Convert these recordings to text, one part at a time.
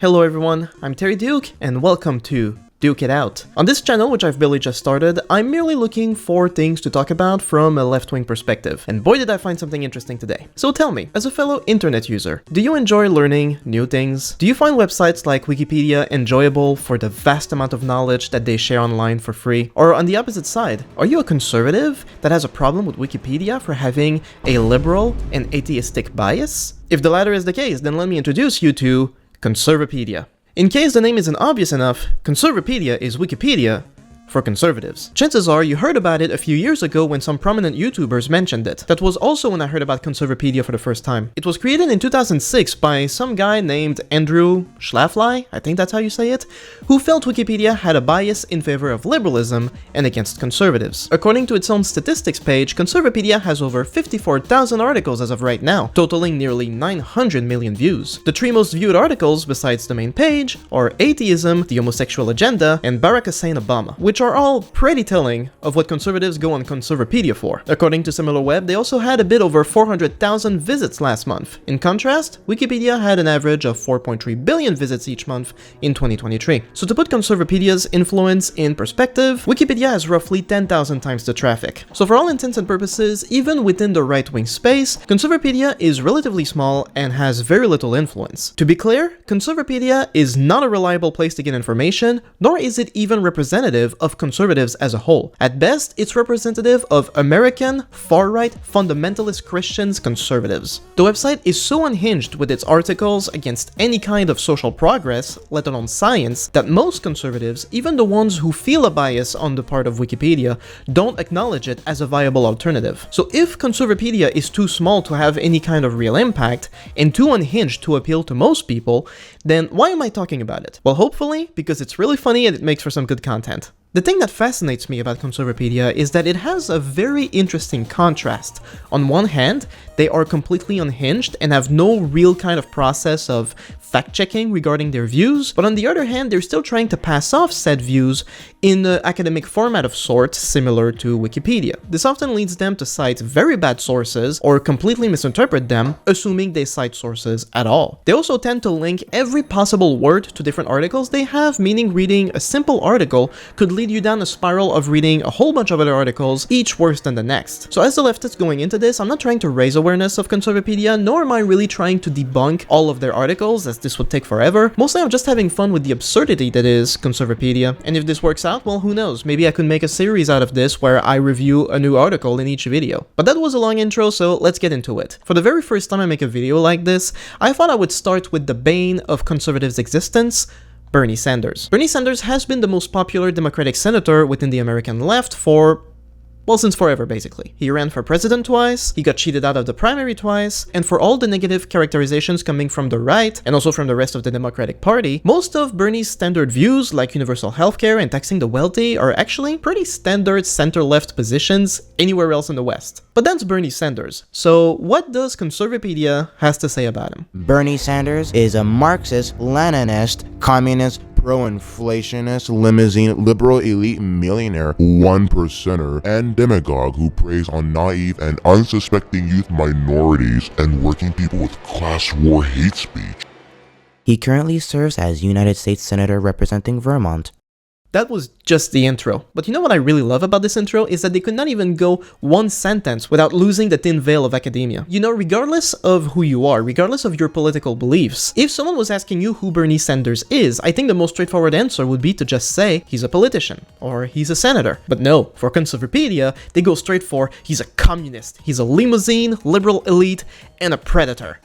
Hello everyone, I'm Terry Duke, and welcome to Duke It Out. On this channel, which I've barely just started, I'm merely looking for things to talk about from a left-wing perspective, and boy did I find something interesting today. So tell me, as a fellow internet user, do you enjoy learning new things? Do you find websites like Wikipedia enjoyable for the vast amount of knowledge that they share online for free? Or on the opposite side, are you a conservative that has a problem with Wikipedia for having a liberal and atheistic bias? If the latter is the case, then let me introduce you to Conservapedia. In case the name isn't obvious enough, Conservapedia is Wikipedia for conservatives. Chances are you heard about it a few years ago when some prominent YouTubers mentioned it. That was also when I heard about Conservapedia for the first time. It was created in 2006 by some guy named Andrew Schlafly, I think that's how you say it, who felt Wikipedia had a bias in favor of liberalism and against conservatives. According to its own statistics page, Conservapedia has over 54,000 articles as of right now, totaling nearly 900 million views. The three most viewed articles besides the main page are atheism, the homosexual agenda, and Barack Hussein Obama, which are all pretty telling of what conservatives go on Conservapedia for. According to SimilarWeb, they also had a bit over 400,000 visits last month. In contrast, Wikipedia had an average of 4.3 billion visits each month in 2023. So to put Conservapedia's influence in perspective, Wikipedia has roughly 10,000 times the traffic. So for all intents and purposes, even within the right-wing space, Conservapedia is relatively small and has very little influence. To be clear, Conservapedia is not a reliable place to get information, nor is it even representative of conservatives as a whole. At best, it's representative of American, far-right, fundamentalist Christians conservatives. The website is so unhinged with its articles against any kind of social progress, let alone science, that most conservatives, even the ones who feel a bias on the part of Wikipedia, don't acknowledge it as a viable alternative. So if Conservapedia is too small to have any kind of real impact, and too unhinged to appeal to most people, then why am I talking about it? Well, hopefully, because it's really funny and it makes for some good content. The thing that fascinates me about Conservapedia is that it has a very interesting contrast. On one hand, they are completely unhinged and have no real kind of process of fact-checking regarding their views, but on the other hand, they're still trying to pass off said views in an academic format of sorts similar to Wikipedia. This often leads them to cite very bad sources or completely misinterpret them, assuming they cite sources at all. They also tend to link every possible word to different articles they have, meaning reading a simple article could lead you down a spiral of reading a whole bunch of other articles, each worse than the next. So as the leftist going into this, I'm not trying to raise awareness of Conservapedia, nor am I really trying to debunk all of their articles, as this would take forever. Mostly I'm just having fun with the absurdity that is Conservapedia, and if this works out, well, who knows, maybe I could make a series out of this where I review a new article in each video. But that was a long intro, so let's get into it. For the very first time I make a video like this, I thought I would start with the bane of conservatives' existence, Bernie Sanders. Bernie Sanders has been the most popular Democratic senator within the American left for, well, since forever, basically. He ran for president twice, he got cheated out of the primary twice, and for all the negative characterizations coming from the right, and also from the rest of the Democratic Party, most of Bernie's standard views, like universal healthcare and taxing the wealthy, are actually pretty standard center-left positions anywhere else in the West. But that's Bernie Sanders. So what does Conservapedia has to say about him? Bernie Sanders is a Marxist, Leninist, communist, pro-inflationist, limousine, liberal elite millionaire, one-percenter, and demagogue who preys on naive and unsuspecting youth minorities and working people with class war hate speech. He currently serves as United States Senator representing Vermont. That was just the intro. But you know what I really love about this intro is that they could not even go one sentence without losing the thin veil of academia. You know, regardless of who you are, regardless of your political beliefs, if someone was asking you who Bernie Sanders is, I think the most straightforward answer would be to just say he's a politician or he's a senator. But no, for Conservapedia, they go straight for he's a communist, he's a limousine, liberal elite, and a predator.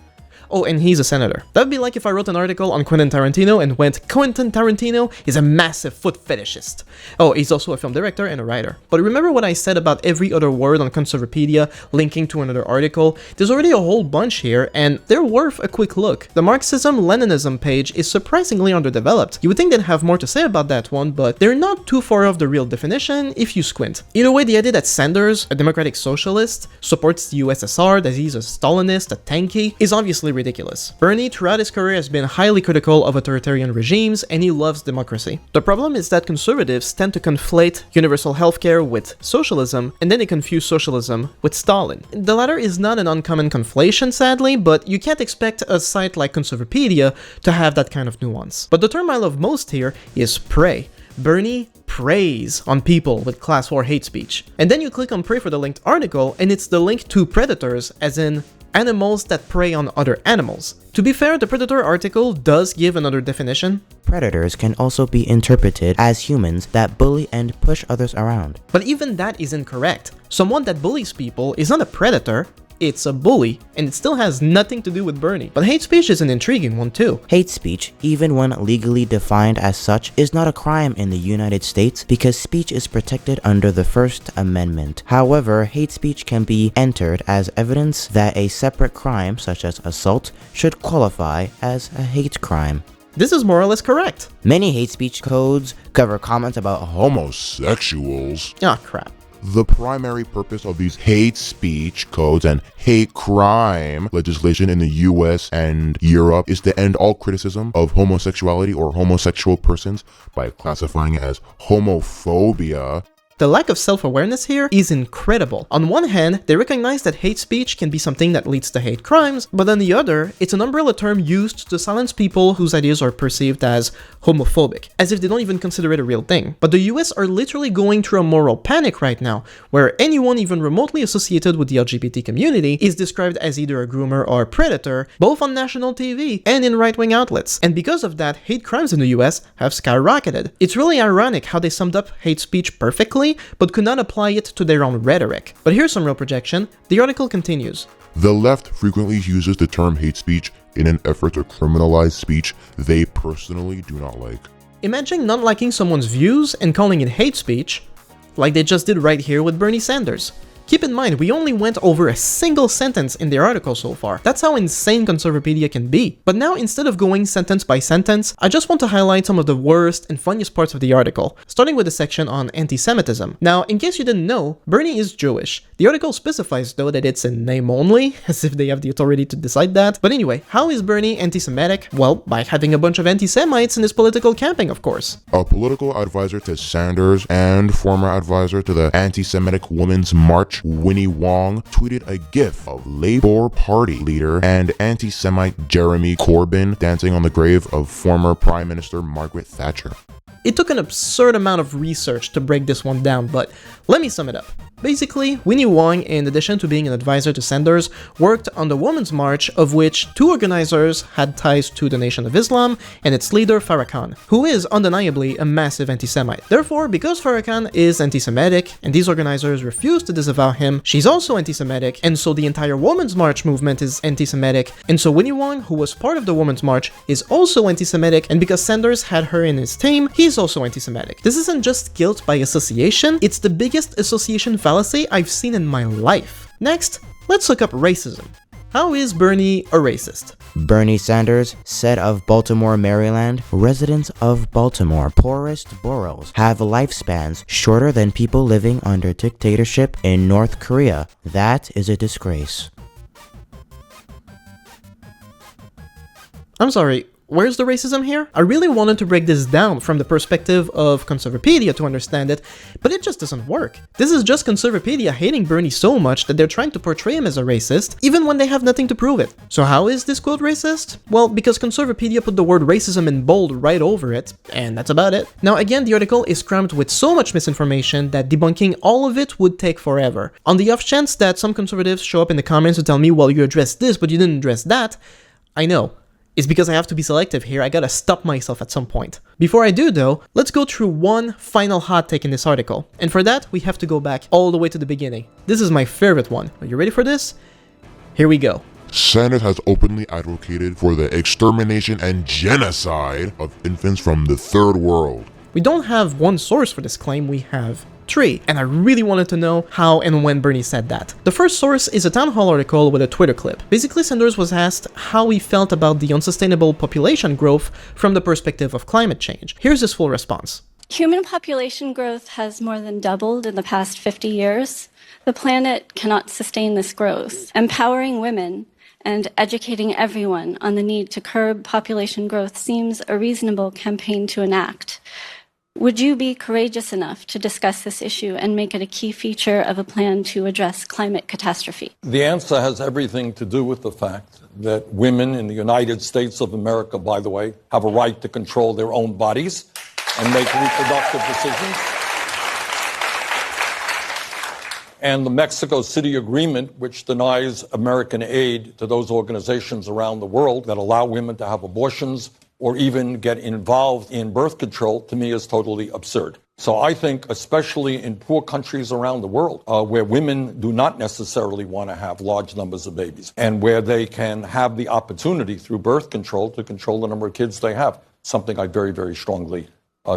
Oh, and he's a senator. That would be like if I wrote an article on Quentin Tarantino and went, Quentin Tarantino is a massive foot fetishist. Oh, he's also a film director and a writer. But remember what I said about every other word on Conservapedia linking to another article? There's already a whole bunch here, and they're worth a quick look. The Marxism-Leninism page is surprisingly underdeveloped. You would think they'd have more to say about that one, but they're not too far off the real definition if you squint. Either way, the idea that Sanders, a democratic socialist, supports the USSR, that he's a Stalinist, a tanky, is obviously ridiculous. Bernie, throughout his career, has been highly critical of authoritarian regimes, and he loves democracy. The problem is that conservatives tend to conflate universal healthcare with socialism, and then they confuse socialism with Stalin. The latter is not an uncommon conflation, sadly, but you can't expect a site like Conservapedia to have that kind of nuance. But the term I love most here is prey. Bernie preys on people with class war hate speech. And then you click on prey for the linked article, and it's the link to predators, as in animals that prey on other animals. To be fair, the predator article does give another definition. Predators can also be interpreted as humans that bully and push others around. But even that is incorrect. Someone that bullies people is not a predator, it's a bully, and it still has nothing to do with Bernie. But hate speech is an intriguing one too. Hate speech, even when legally defined as such, is not a crime in the United States because speech is protected under the First Amendment. However, hate speech can be entered as evidence that a separate crime, such as assault, should qualify as a hate crime. This is more or less correct. Many hate speech codes cover comments about Homosexuals. Ah, crap. The primary purpose of these hate speech codes and hate crime legislation in the US and Europe is to end all criticism of homosexuality or homosexual persons by classifying it as homophobia. The lack of self-awareness here is incredible. On one hand, they recognize that hate speech can be something that leads to hate crimes, but on the other, it's an umbrella term used to silence people whose ideas are perceived as homophobic, as if they don't even consider it a real thing. But the US are literally going through a moral panic right now, where anyone even remotely associated with the LGBT community is described as either a groomer or a predator, both on national TV and in right-wing outlets. And because of that, hate crimes in the US have skyrocketed. It's really ironic how they summed up hate speech perfectly, but could not apply it to their own rhetoric. But here's some real projection. The article continues. The left frequently uses the term hate speech in an effort to criminalize speech they personally do not like. Imagine not liking someone's views and calling it hate speech, like they just did right here with Bernie Sanders. Keep in mind, we only went over a single sentence in the article so far. That's how insane Conservapedia can be. But now, instead of going sentence by sentence, I just want to highlight some of the worst and funniest parts of the article, starting with the section on anti-Semitism. Now, in case you didn't know, Bernie is Jewish. The article specifies, though, that it's in name only, as if they have the authority to decide that. But anyway, how is Bernie anti-Semitic? Well, by having a bunch of anti-Semites in his political camping, of course. A political advisor to Sanders and former advisor to the Anti-Semitic Women's March, Winnie Wong, tweeted a gif of Labour Party leader and anti-Semite Jeremy Corbyn dancing on the grave of former Prime Minister Margaret Thatcher. It took an absurd amount of research to break this one down, but let me sum it up. Basically, Winnie Wong, in addition to being an advisor to Sanders, worked on the Women's March, of which two organizers had ties to the Nation of Islam and its leader Farrakhan, who is undeniably a massive anti-Semite. Therefore, because Farrakhan is anti-Semitic and these organizers refuse to disavow him, she's also anti-Semitic, and so the entire Women's March movement is anti-Semitic, and so Winnie Wong, who was part of the Women's March, is also anti-Semitic, and because Sanders had her in his team, he's also anti-Semitic. This isn't just guilt by association, it's the biggest association fallacy I've seen in my life. Next, let's look up racism. How is Bernie a racist? Bernie Sanders said of Baltimore, Maryland, residents of Baltimore, poorest boroughs, have lifespans shorter than people living under dictatorship in North Korea. That is a disgrace. I'm sorry, where's the racism here? I really wanted to break this down from the perspective of Conservapedia to understand it, but it just doesn't work. This is just Conservapedia hating Bernie so much that they're trying to portray him as a racist, even when they have nothing to prove it. So how is this quote racist? Well, because Conservapedia put the word racism in bold right over it, and that's about it. Now again, the article is crammed with so much misinformation that debunking all of it would take forever. On the off chance that some conservatives show up in the comments to tell me, well, you addressed this, but you didn't address that, I know. It's because I have to be selective here, I gotta stop myself at some point. Before I do though, let's go through one final hot take in this article. And for that, we have to go back all the way to the beginning. This is my favorite one. Are you ready for this? Here we go. Sanders has openly advocated for the extermination and genocide of infants from the Third World. We don't have one source for this claim, we have three, and I really wanted to know how and when Bernie said that. The first source is a town hall article with a Twitter clip. Basically, Sanders was asked how he felt about the unsustainable population growth from the perspective of climate change. Here's his full response. Human population growth has more than doubled in the past 50 years. The planet cannot sustain this growth. Empowering women and educating everyone on the need to curb population growth seems a reasonable campaign to enact. Would you be courageous enough to discuss this issue and make it a key feature of a plan to address climate catastrophe? The answer has everything to do with the fact that women in the United States of America, by the way, have a right to control their own bodies and make reproductive decisions. And the Mexico City Agreement, which denies American aid to those organizations around the world that allow women to have abortions or even get involved in birth control, to me is totally absurd. So I think, especially in poor countries around the world, where women do not necessarily want to have large numbers of babies, and where they can have the opportunity through birth control to control the number of kids they have, something I very, very strongly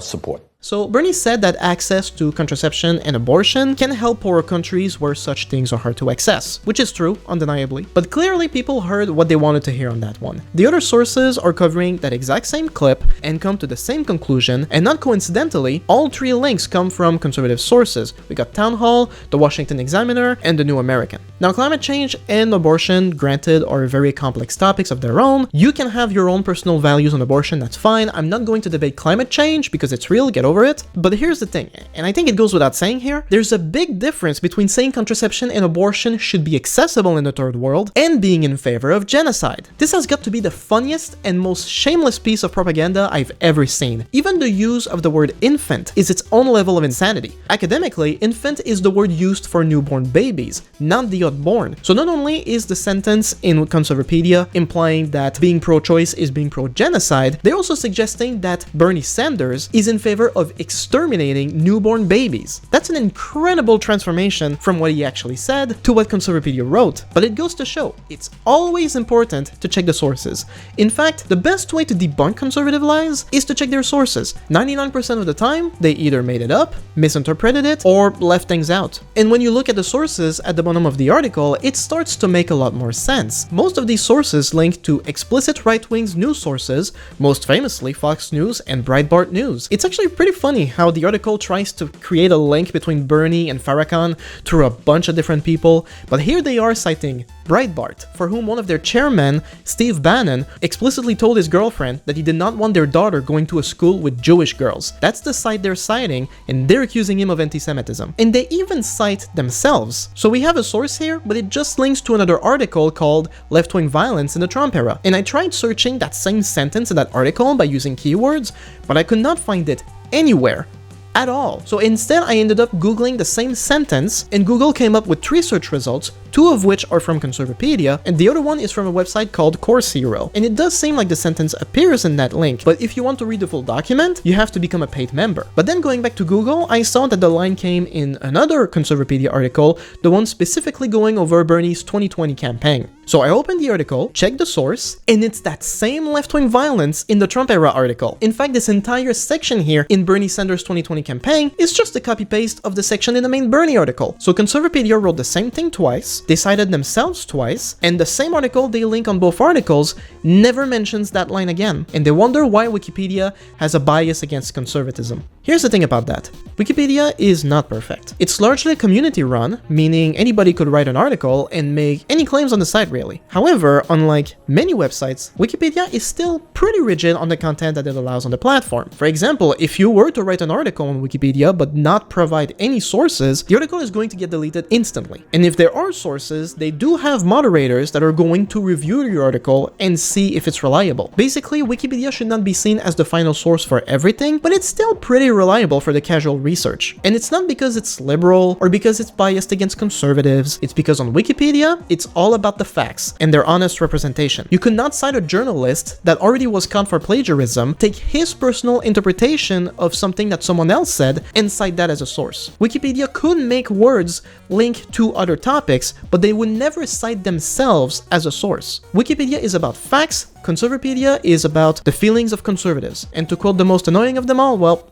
support. So Bernie said that access to contraception and abortion can help poorer countries where such things are hard to access, which is true, undeniably, but clearly people heard what they wanted to hear on that one. The other sources are covering that exact same clip and come to the same conclusion, and not coincidentally, all three links come from conservative sources. We got Town Hall, the Washington Examiner, and the New American. Now, climate change and abortion, granted, are very complex topics of their own. You can have your own personal values on abortion, that's fine. I'm not going to debate climate change because it's real, get over it. But here's the thing, and I think it goes without saying here, there's a big difference between saying contraception and abortion should be accessible in the third world and being in favor of genocide. This has got to be the funniest and most shameless piece of propaganda I've ever seen. Even the use of the word infant is its own level of insanity. Academically, infant is the word used for newborn babies, not the unborn. So not only is the sentence in Conservapedia implying that being pro-choice is being pro-genocide, they're also suggesting that Bernie Sanders is in favor of exterminating newborn babies. That's an incredible transformation from what he actually said to what Conservapedia wrote, but it goes to show it's always important to check the sources. In fact, the best way to debunk conservative lies is to check their sources. 99% of the time, they either made it up, misinterpreted it, or left things out. And when you look at the sources at the bottom of the article, it starts to make a lot more sense. Most of these sources link to explicit right-wing news sources, most famously Fox News and Breitbart News. It's actually pretty funny how the article tries to create a link between Bernie and Farrakhan through a bunch of different people, but here they are citing Breitbart, for whom one of their chairmen, Steve Bannon, explicitly told his girlfriend that he did not want their daughter going to a school with Jewish girls. That's the site they're citing, and they're accusing him of anti-Semitism. And they even cite themselves. So we have a source here, but it just links to another article called Left-Wing Violence in the Trump Era. And I tried searching that same sentence in that article by using keywords, but I could not find it anywhere at all. So instead, I ended up Googling the same sentence, and Google came up with 3 search results, 2 of which are from Conservapedia, and the other one is from a website called Course Hero. And it does seem like the sentence appears in that link, but if you want to read the full document, you have to become a paid member. But then going back to Google, I saw that the line came in another Conservapedia article, the one specifically going over Bernie's 2020 campaign. So I opened the article, checked the source, and it's that same left-wing violence in the Trump era article. In fact, this entire section here in Bernie Sanders' 2020 campaign is just a copy-paste of the section in the main Bernie article. So Conservapedia wrote the same thing twice, they cited themselves twice, and the same article they link on both articles never mentions that line again. And they wonder why Wikipedia has a bias against conservatism. Here's the thing about that. Wikipedia is not perfect. It's largely community run, meaning anybody could write an article and make any claims on the site really. However, unlike many websites, Wikipedia is still pretty rigid on the content that it allows on the platform. For example, if you were to write an article on Wikipedia but not provide any sources, the article is going to get deleted instantly. And if there are sources, they do have moderators that are going to review your article and see if it's reliable. Basically, Wikipedia should not be seen as the final source for everything, but it's still pretty reliable for the casual research. And it's not because it's liberal or because it's biased against conservatives, it's because on Wikipedia, it's all about the facts and their honest representation. You could not cite a journalist that already was caught for plagiarism, take his personal interpretation of something that someone else said, and cite that as a source. Wikipedia could make words link to other topics, but they would never cite themselves as a source. Wikipedia is about facts, Conservapedia is about the feelings of conservatives. And to quote the most annoying of them all, well,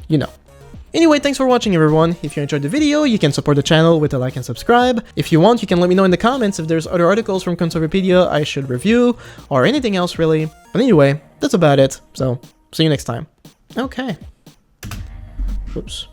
you know. Anyway, thanks for watching everyone. If you enjoyed the video, you can support the channel with a like and subscribe. If you want, you can let me know in the comments if there's other articles from Conservapedia I should review, or anything else really. But anyway, that's about it, so see you next time. Okay. Oops.